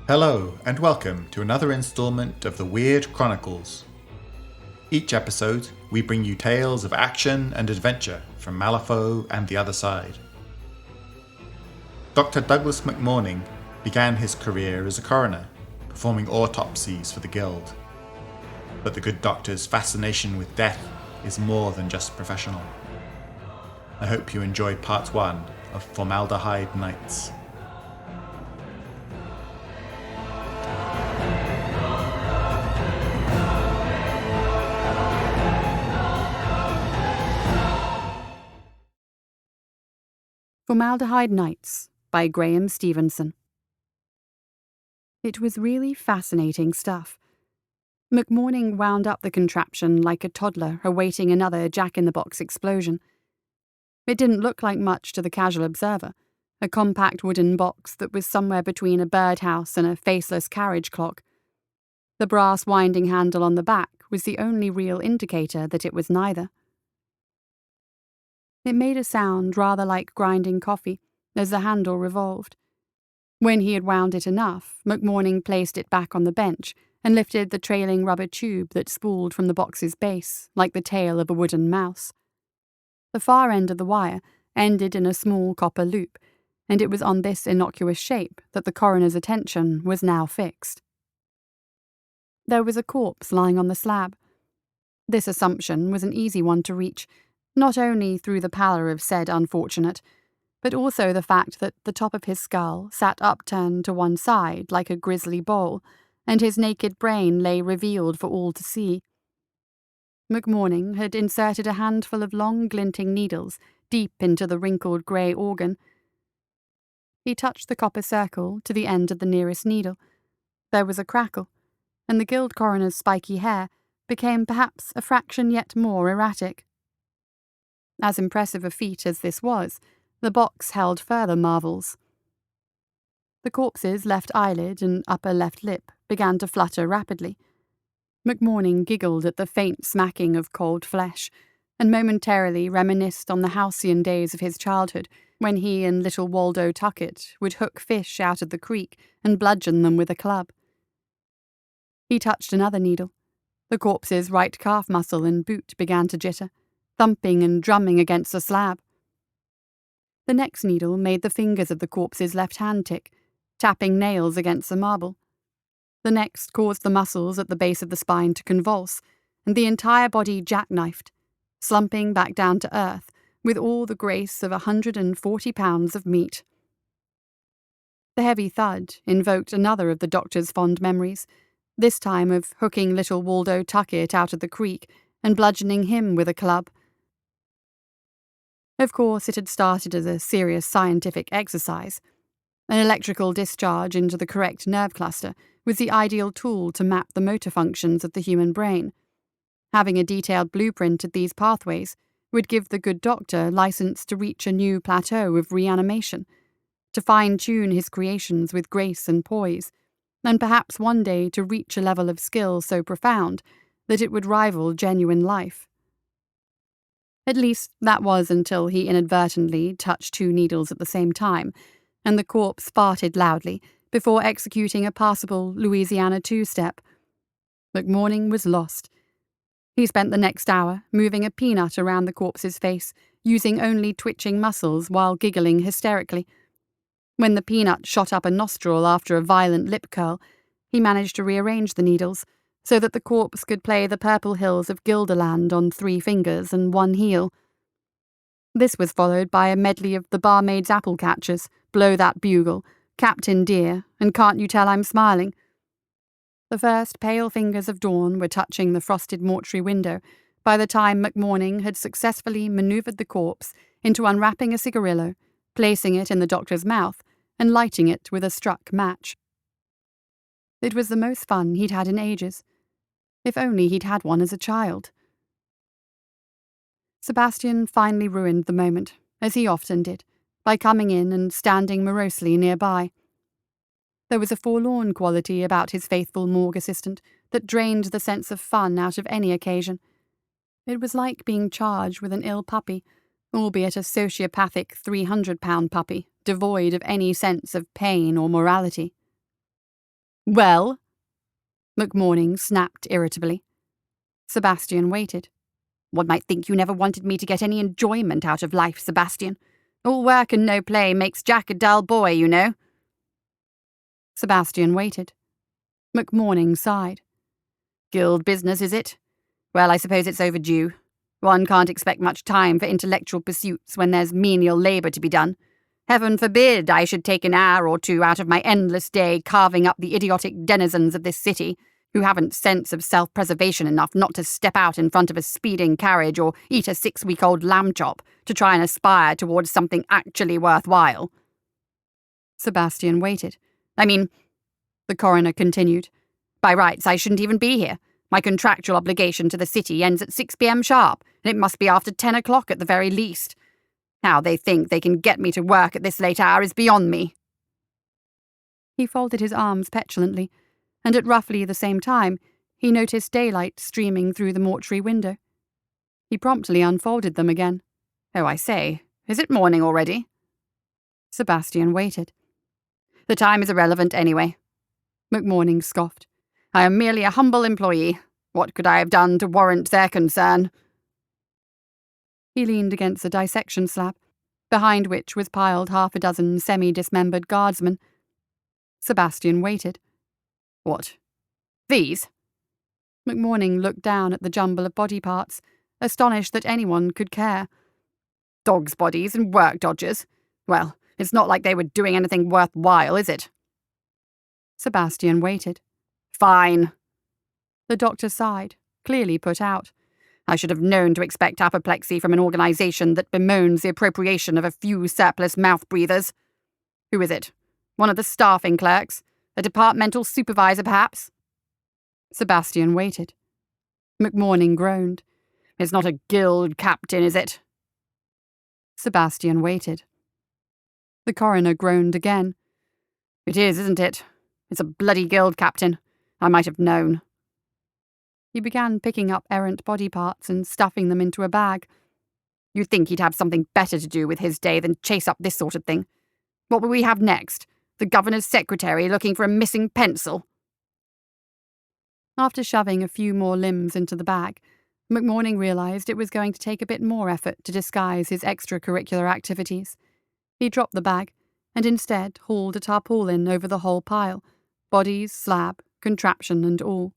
Hello, and welcome to another installment of the Weird Chronicles. Each episode, we bring you tales of action and adventure from Malifaux and the other side. Dr. Douglas McMourning began his career as a coroner, performing autopsies for the Guild. But the good doctor's fascination with death is more than just professional. I hope you enjoy part 1 of Formaldehyde Nights. Formaldehyde Nights by Graham Stevenson. It was really fascinating stuff. McMourning wound up the contraption like a toddler awaiting another jack-in-the-box explosion. It didn't look like much to the casual observer, a compact wooden box that was somewhere between a birdhouse and a faceless carriage clock. The brass winding handle on the back was the only real indicator that it was neither. It made a sound rather like grinding coffee as the handle revolved. When he had wound it enough, McMourning placed it back on the bench and lifted the trailing rubber tube that spooled from the box's base like the tail of a wooden mouse. The far end of the wire ended in a small copper loop, and it was on this innocuous shape that the coroner's attention was now fixed. There was a corpse lying on the slab. This assumption was an easy one to reach, not only through the pallor of said unfortunate, but also the fact that the top of his skull sat upturned to one side like a grisly bowl, and his naked brain lay revealed for all to see. McMourning had inserted a handful of long glinting needles deep into the wrinkled grey organ. He touched the copper circle to the end of the nearest needle. There was a crackle, and the Guild coroner's spiky hair became perhaps a fraction yet more erratic. As impressive a feat as this was, the box held further marvels. The corpse's left eyelid and upper left lip began to flutter rapidly. McMourning giggled at the faint smacking of cold flesh, and momentarily reminisced on the halcyon days of his childhood, when he and little Waldo Tuckett would hook fish out of the creek and bludgeon them with a club. He touched another needle. The corpse's right calf muscle and boot began to jitter, thumping and drumming against the slab. The next needle made the fingers of the corpse's left hand tick, tapping nails against the marble. The next caused the muscles at the base of the spine to convulse, and the entire body jackknifed, slumping back down to earth with all the grace of 140 pounds of meat. The heavy thud invoked another of the doctor's fond memories, this time of hooking little Waldo Tuckett out of the creek and bludgeoning him with a club. Of course, it had started as a serious scientific exercise. An electrical discharge into the correct nerve cluster was the ideal tool to map the motor functions of the human brain. Having a detailed blueprint of these pathways would give the good doctor license to reach a new plateau of reanimation, to fine-tune his creations with grace and poise, and perhaps one day to reach a level of skill so profound that it would rival genuine life. At least, that was until he inadvertently touched 2 needles at the same time, and the corpse farted loudly before executing a passable Louisiana two-step. McMourning was lost. He spent the next hour moving a peanut around the corpse's face, using only twitching muscles while giggling hysterically. When the peanut shot up a nostril after a violent lip curl, he managed to rearrange the needles, so that the corpse could play the purple hills of Gilderland on 3 fingers and 1 heel. This was followed by a medley of the Barmaid's Apple Catchers, Blow That Bugle, Captain Dear, and Can't You Tell I'm Smiling. The first pale fingers of dawn were touching the frosted mortuary window by the time McMourning had successfully manoeuvred the corpse into unwrapping a cigarillo, placing it in the doctor's mouth, and lighting it with a struck match. It was the most fun he'd had in ages. If only he'd had one as a child. Sebastian finally ruined the moment, as he often did, by coming in and standing morosely nearby. There was a forlorn quality about his faithful morgue assistant that drained the sense of fun out of any occasion. It was like being charged with an ill puppy, albeit a sociopathic 300-pound puppy, devoid of any sense of pain or morality. Well? McMourning snapped irritably. Sebastian waited. One might think you never wanted me to get any enjoyment out of life, Sebastian. All work and no play makes Jack a dull boy, you know. Sebastian waited. McMourning sighed. Guild business, is it? Well, I suppose it's overdue. One can't expect much time for intellectual pursuits when there's menial labour to be done. Heaven forbid I should take an hour or two out of my endless day carving up the idiotic denizens of this city, who haven't sense of self-preservation enough not to step out in front of a speeding carriage or eat a 6-week-old lamb chop to try and aspire towards something actually worthwhile. Sebastian waited. The coroner continued. By rights, I shouldn't even be here. My contractual obligation to the city ends at 6 p.m. sharp, and it must be after 10 o'clock at the very least. How they think they can get me to work at this late hour is beyond me. He folded his arms petulantly, and at roughly the same time, he noticed daylight streaming through the mortuary window. He promptly unfolded them again. Oh, I say, is it morning already? Sebastian waited. The time is irrelevant anyway. McMourning scoffed. I am merely a humble employee. What could I have done to warrant their concern? He leaned against a dissection slab, behind which was piled 6 semi-dismembered guardsmen. Sebastian waited. What? These? McMourning looked down at the jumble of body parts, astonished that anyone could care. Dogs' bodies and work dodgers. Well, it's not like they were doing anything worthwhile, is it? Sebastian waited. Fine. The doctor sighed, clearly put out. I should have known to expect apoplexy from an organisation that bemoans the appropriation of a few surplus mouth-breathers. Who is it? One of the staffing clerks? A departmental supervisor, perhaps? Sebastian waited. McMourning groaned. It's not a guild captain, is it? Sebastian waited. The coroner groaned again. It is, isn't it? It's a bloody guild captain. I might have known. He began picking up errant body parts and stuffing them into a bag. You'd think he'd have something better to do with his day than chase up this sort of thing. What will we have next? The governor's secretary looking for a missing pencil? After shoving a few more limbs into the bag, McMourning realised it was going to take a bit more effort to disguise his extracurricular activities. He dropped the bag and instead hauled a tarpaulin over the whole pile, bodies, slab, contraption and all.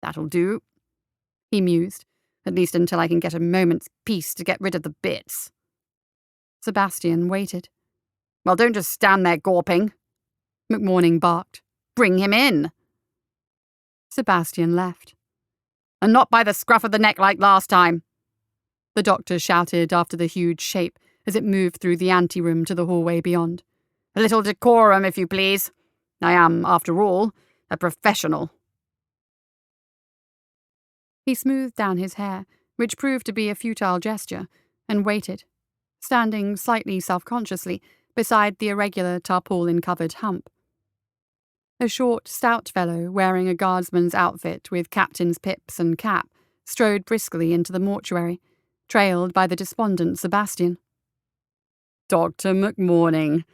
That'll do, he mused, at least until I can get a moment's peace to get rid of the bits. Sebastian waited. Well, don't just stand there gawping, McMourning barked. Bring him in. Sebastian left. And not by the scruff of the neck like last time, the doctor shouted after the huge shape as it moved through the anteroom to the hallway beyond. A little decorum, if you please. I am, after all, a professional. He smoothed down his hair, which proved to be a futile gesture, and waited, standing slightly self-consciously beside the irregular tarpaulin-covered hump. A short, stout fellow wearing a guardsman's outfit with captain's pips and cap strode briskly into the mortuary, trailed by the despondent Sebastian. Dr. McMourning,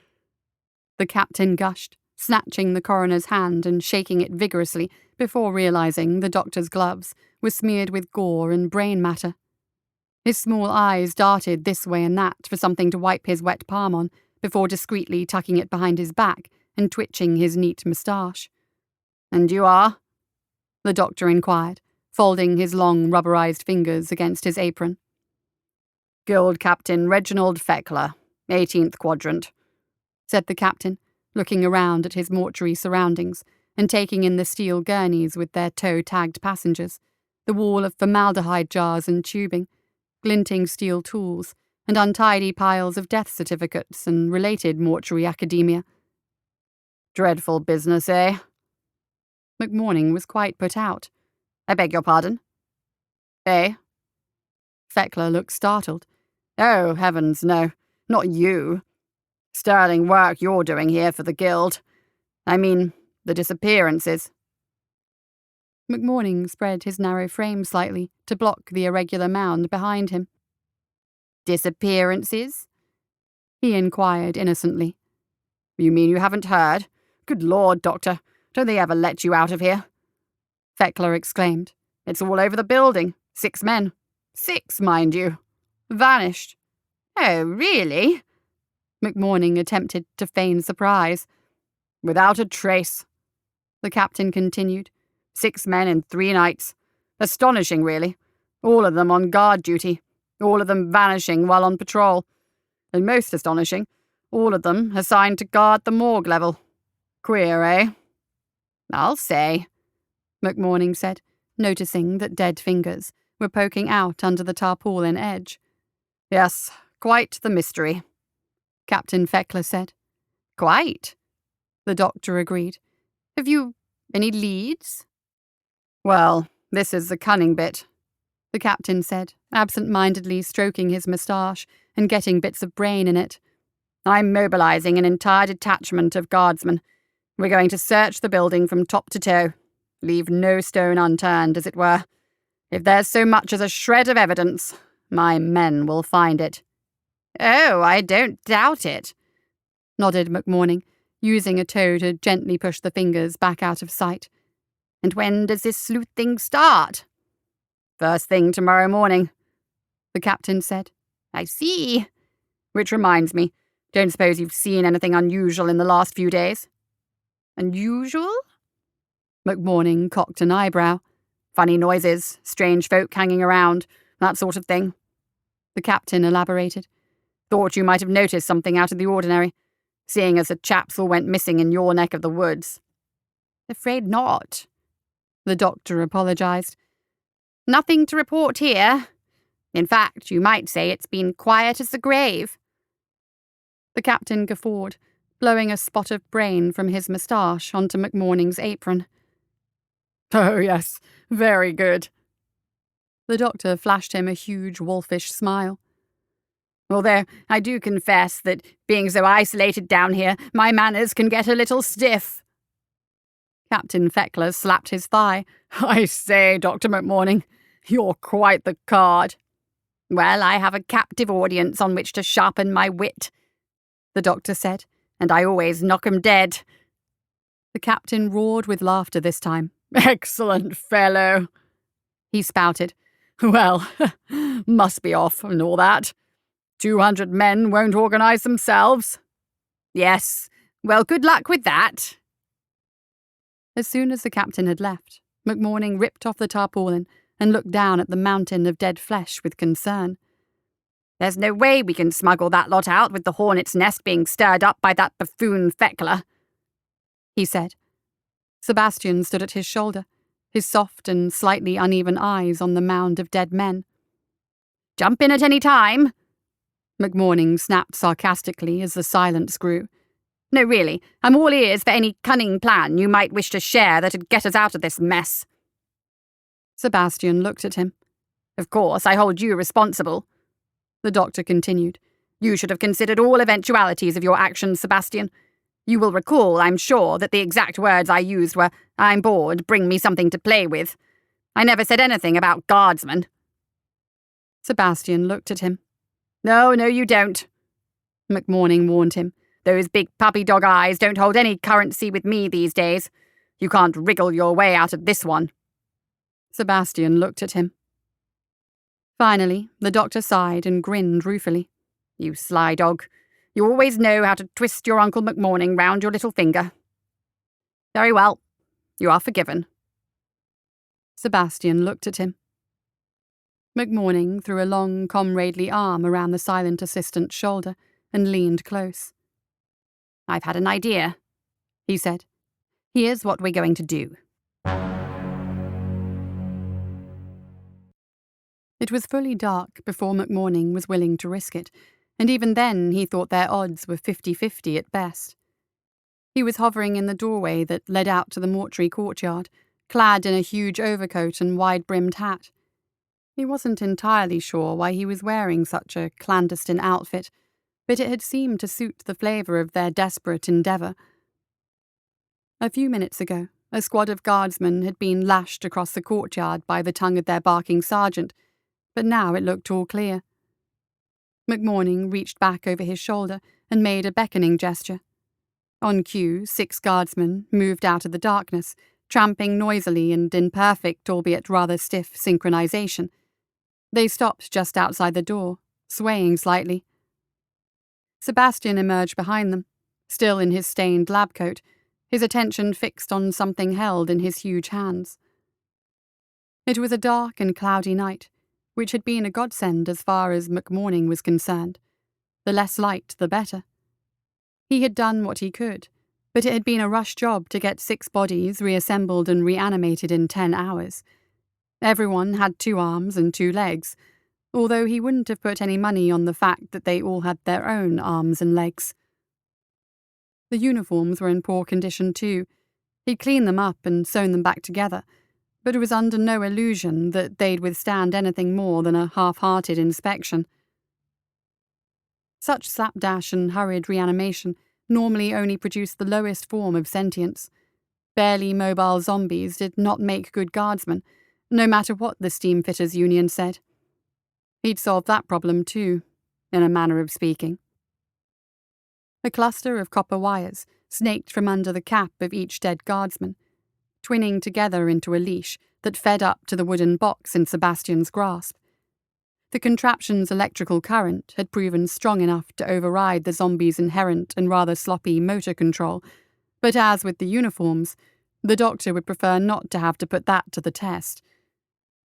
the captain gushed, snatching the coroner's hand and shaking it vigorously before realising the doctor's gloves were smeared with gore and brain matter. His small eyes darted this way and that for something to wipe his wet palm on before discreetly tucking it behind his back and twitching his neat moustache. And you are? The doctor inquired, folding his long rubberized fingers against his apron. Guild Captain Reginald Feckler, 18th Quadrant, said the captain, looking around at his mortuary surroundings and taking in the steel gurneys with their toe-tagged passengers, the wall of formaldehyde jars and tubing, glinting steel tools, and untidy piles of death certificates and related mortuary academia. Dreadful business, eh? McMourning was quite put out. I beg your pardon? Eh? Feckler looked startled. Oh, heavens, no. Not you. Sterling work you're doing here for the guild. I mean, the disappearances. McMourning spread his narrow frame slightly to block the irregular mound behind him. Disappearances? He inquired innocently. You mean you haven't heard? Good Lord, Doctor. Don't they ever let you out of here?" Feckler exclaimed. "It's all over the building. 6 men. 6, mind you. Vanished." "Oh, really?" McMourning attempted to feign surprise. "Without a trace," the captain continued. 6 men in 3 nights. Astonishing, really. All of them on guard duty. All of them vanishing while on patrol. And most astonishing, all of them assigned to guard the morgue level. Queer, eh?" "I'll say," McMourning said, noticing that dead fingers were poking out under the tarpaulin edge. "Yes, quite the mystery," Captain Feckler said. "Quite," the doctor agreed. "Have you any leads?" "Well, this is the cunning bit," the captain said, absent-mindedly stroking his moustache and getting bits of brain in it. "I'm mobilizing an entire detachment of guardsmen. We're going to search the building from top to toe. Leave no stone unturned, as it were. If there's so much as a shred of evidence, my men will find it." "Oh, I don't doubt it," nodded McMourning, using a toe to gently push the fingers back out of sight. "And when does this sleuthing start?" "First thing tomorrow morning," the captain said. "I see. Which reminds me, don't suppose you've seen anything unusual in the last few days?" "Unusual?" McMourning cocked an eyebrow. "Funny noises, strange folk hanging around, that sort of thing," the captain elaborated. "Thought you might have noticed something out of the ordinary, seeing as the chaps all went missing in your neck of the woods." "Afraid not," the doctor apologized. "Nothing to report here. In fact, you might say it's been quiet as the grave." The captain guffawed, blowing a spot of brain from his moustache onto McMourning's apron. "Oh, yes, very good." The doctor flashed him a huge wolfish smile. "Although I do confess that, being so isolated down here, my manners can get a little stiff." Captain Feckler slapped his thigh. "I say, Dr. McMourning, you're quite the card." "Well, I have a captive audience on which to sharpen my wit," the doctor said, "and I always knock 'em dead." The captain roared with laughter this time. "Excellent fellow," he spouted. "Well, must be off and all that. 200 men won't organize themselves." "Yes, well, good luck with that." As soon as the captain had left, McMourning ripped off the tarpaulin and looked down at the mountain of dead flesh with concern. "There's no way we can smuggle that lot out with the hornet's nest being stirred up by that buffoon Feckler," he said. Sebastian stood at his shoulder, his soft and slightly uneven eyes on the mound of dead men. "Jump in at any time," McMourning snapped sarcastically as the silence grew. "No, really, I'm all ears for any cunning plan you might wish to share that'd get us out of this mess." Sebastian looked at him. "Of course, I hold you responsible," the doctor continued. "You should have considered all eventualities of your actions, Sebastian. You will recall, I'm sure, that the exact words I used were, 'I'm bored, bring me something to play with.' I never said anything about guardsmen." Sebastian looked at him. No, you don't," McMourning warned him. "Those big puppy dog eyes don't hold any currency with me these days. You can't wriggle your way out of this one." Sebastian looked at him. Finally, the doctor sighed and grinned ruefully. "You sly dog. You always know how to twist your Uncle McMourning round your little finger. Very well. You are forgiven." Sebastian looked at him. McMourning threw a long, comradely arm around the silent assistant's shoulder and leaned close. "I've had an idea," he said. "Here's what we're going to do." It was fully dark before McMourning was willing to risk it, and even then he thought their odds were 50-50 at best. He was hovering in the doorway that led out to the mortuary courtyard, clad in a huge overcoat and wide-brimmed hat. He wasn't entirely sure why he was wearing such a clandestine outfit, but it had seemed to suit the flavour of their desperate endeavour. A few minutes ago, a squad of guardsmen had been lashed across the courtyard by the tongue of their barking sergeant, but now it looked all clear. McMourning reached back over his shoulder and made a beckoning gesture. On cue, 6 guardsmen moved out of the darkness, tramping noisily and in perfect, albeit rather stiff, synchronization. They stopped just outside the door, swaying slightly. Sebastian emerged behind them, still in his stained lab coat, his attention fixed on something held in his huge hands. It was a dark and cloudy night, which had been a godsend as far as McMourning was concerned. The less light, the better. He had done what he could, but it had been a rush job to get 6 bodies reassembled and reanimated in 10 hours. Everyone had 2 arms and 2 legs, although he wouldn't have put any money on the fact that they all had their own arms and legs. The uniforms were in poor condition too. He'd cleaned them up and sewn them back together, but it was under no illusion that they'd withstand anything more than a half-hearted inspection. Such slapdash and hurried reanimation normally only produced the lowest form of sentience. Barely mobile zombies did not make good guardsmen, no matter what the Steamfitters Union said. He'd solved that problem too, in a manner of speaking. A cluster of copper wires snaked from under the cap of each dead guardsman, twinning together into a leash that fed up to the wooden box in Sebastian's grasp. The contraption's electrical current had proven strong enough to override the zombie's inherent and rather sloppy motor control, but as with the uniforms, the doctor would prefer not to have to put that to the test.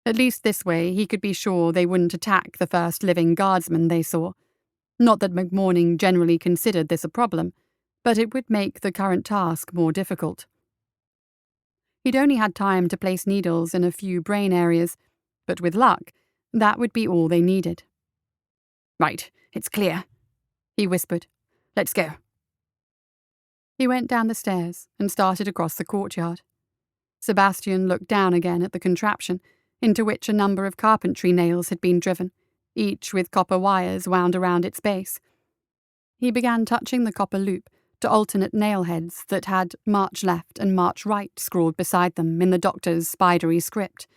At least this way he could be sure they wouldn't attack the first living guardsman they saw. Not that McMourning generally considered this a problem, but it would make the current task more difficult. He'd only had time to place needles in a few brain areas, but with luck, that would be all they needed. "Right, it's clear," he whispered. "Let's go." He went down the stairs and started across the courtyard. Sebastian looked down again at the contraption, into which a number of carpentry nails had been driven, each with copper wires wound around its base. He began touching the copper loop to alternate nail heads that had March Left and March Right scrawled beside them in the doctor's spidery script.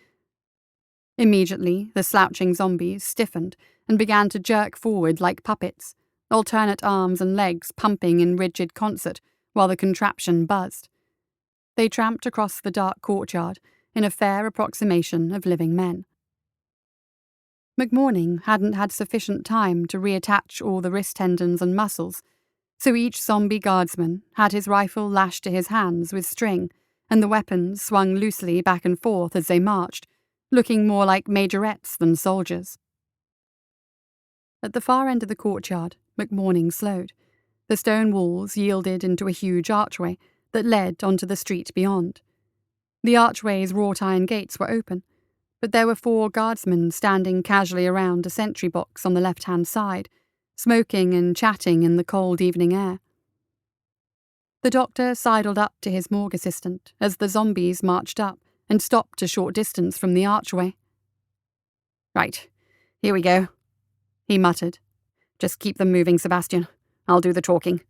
Immediately, the slouching zombies stiffened and began to jerk forward like puppets, alternate arms and legs pumping in rigid concert while the contraption buzzed. They tramped across the dark courtyard in a fair approximation of living men. McMourning hadn't had sufficient time to reattach all the wrist tendons and muscles, so each zombie guardsman had his rifle lashed to his hands with string, and the weapons swung loosely back and forth as they marched, looking more like majorettes than soldiers. At the far end of the courtyard, McMourning slowed. The stone walls yielded into a huge archway that led onto the street beyond. The archway's wrought iron gates were open, but there were 4 guardsmen standing casually around a sentry box on the left-hand side, smoking and chatting in the cold evening air. The doctor sidled up to his morgue assistant as the zombies marched up and stopped a short distance from the archway. "Right, here we go," he muttered. "Just keep them moving, Sebastian. I'll do the talking."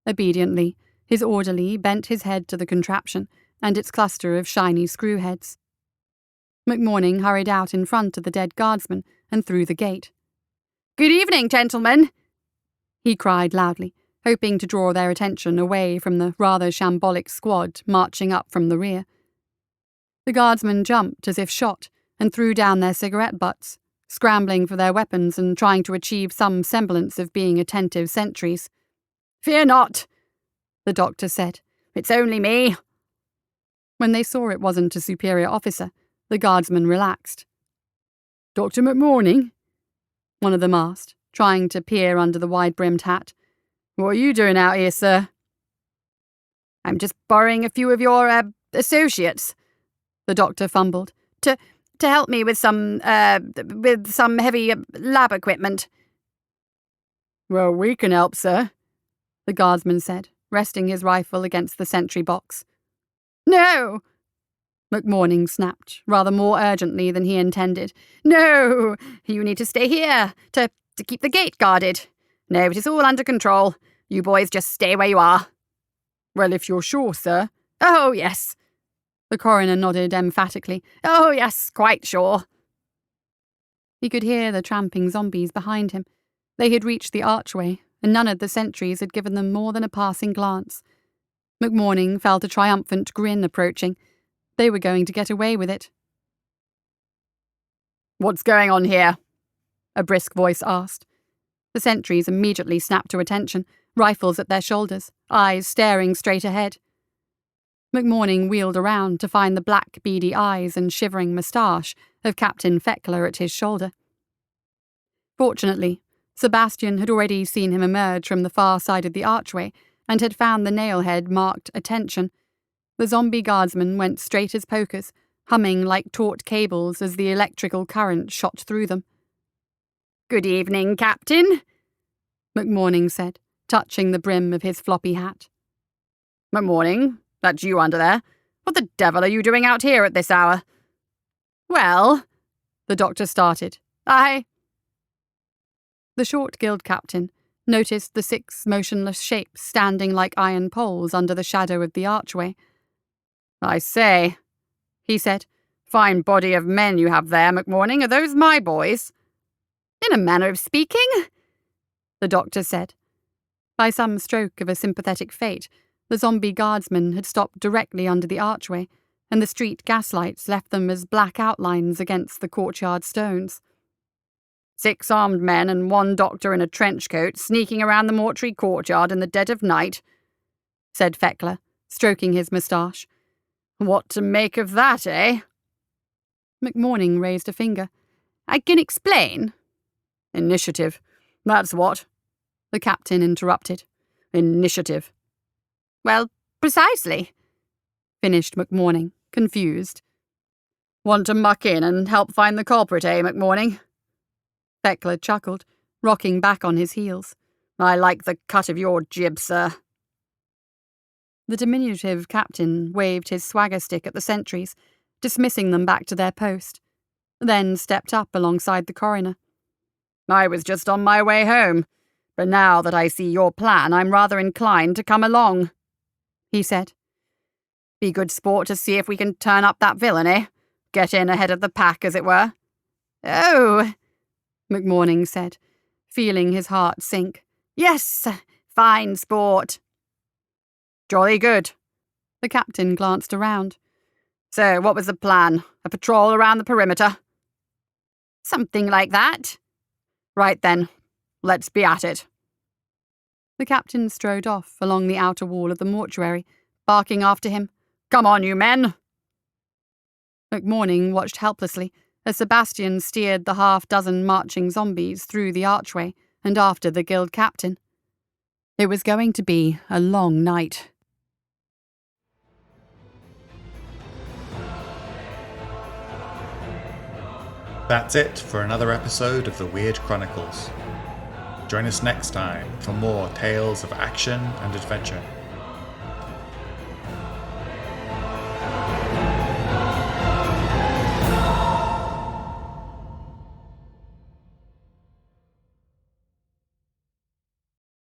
Obediently, his orderly bent his head to the contraption and its cluster of shiny screw heads. McMourning hurried out in front of the dead guardsman and through the gate. "Good evening, gentlemen," he cried loudly, hoping to draw their attention away from the rather shambolic squad marching up from the rear. The guardsmen jumped as if shot and threw down their cigarette butts, scrambling for their weapons and trying to achieve some semblance of being attentive sentries. "Fear not," the doctor said. "It's only me." When they saw it wasn't a superior officer, the guardsmen relaxed. "Dr. McMourning?" one of them asked, trying to peer under the wide-brimmed hat. "What are you doing out here, sir?" "I'm just borrowing a few of your, associates," the doctor fumbled, to help me with some heavy lab equipment." "Well, we can help, sir," the guardsman said, resting his rifle against the sentry box. "No!" McMourning snapped, rather more urgently than he intended. "No! You need to stay here, to keep the gate guarded. No, it is all under control. You boys just stay where you are." "Well, if you're sure, sir." "Oh, yes." The coroner nodded emphatically. "Oh, yes, quite sure." He could hear the tramping zombies behind him. They had reached the archway, and none of the sentries had given them more than a passing glance. McMourning felt a triumphant grin approaching. They were going to get away with it. "What's going on here?" a brisk voice asked. The sentries immediately snapped to attention, rifles at their shoulders, eyes staring straight ahead. McMourning wheeled around to find the black, beady eyes and shivering moustache of Captain Feckler at his shoulder. Fortunately, Sebastian had already seen him emerge from the far side of the archway and had found the nailhead marked "Attention." The zombie guardsmen went straight as pokers, humming like taut cables as the electrical current shot through them. "Good evening, Captain," McMourning said, touching the brim of his floppy hat. "McMourning, that's you under there. What the devil are you doing out here at this hour?" "Well," the doctor started. The short guild captain noticed the 6 motionless shapes standing like iron poles under the shadow of the archway. "I say," he said, "fine body of men you have there, McMourning. Are those my boys?" "In a manner of speaking," the doctor said. By some stroke of a sympathetic fate, the zombie guardsmen had stopped directly under the archway, and the street gaslights left them as black outlines against the courtyard stones. 6 armed men and 1 doctor in a trench coat sneaking around the mortuary courtyard in the dead of night," said Feckler, stroking his moustache. "What to make of that, eh?" McMourning raised a finger. "I can explain." "Initiative, that's what," the captain interrupted. "Initiative." "Well, precisely," finished McMourning, confused. "Want to muck in and help find the culprit, eh, McMourning?" Feckler chuckled, rocking back on his heels. "I like the cut of your jib, sir." The diminutive captain waved his swagger stick at the sentries, dismissing them back to their post, then stepped up alongside the coroner. "I was just on my way home, but now that I see your plan, I'm rather inclined to come along," he said. "Be good sport to see if we can turn up that villain, eh? Get in ahead of the pack, as it were." "Oh," McMourning said, feeling his heart sink. "Yes, fine sport." "Jolly good." The captain glanced around. "So, what was the plan? A patrol around the perimeter?" "Something like that." "Right then, let's be at it." The captain strode off along the outer wall of the mortuary, barking after him, "Come on, you men!" McMourning watched helplessly as Sebastian steered the half-dozen marching zombies through the archway and after the guild captain. It was going to be a long night. That's it for another episode of the Weird Chronicles. Join us next time for more tales of action and adventure.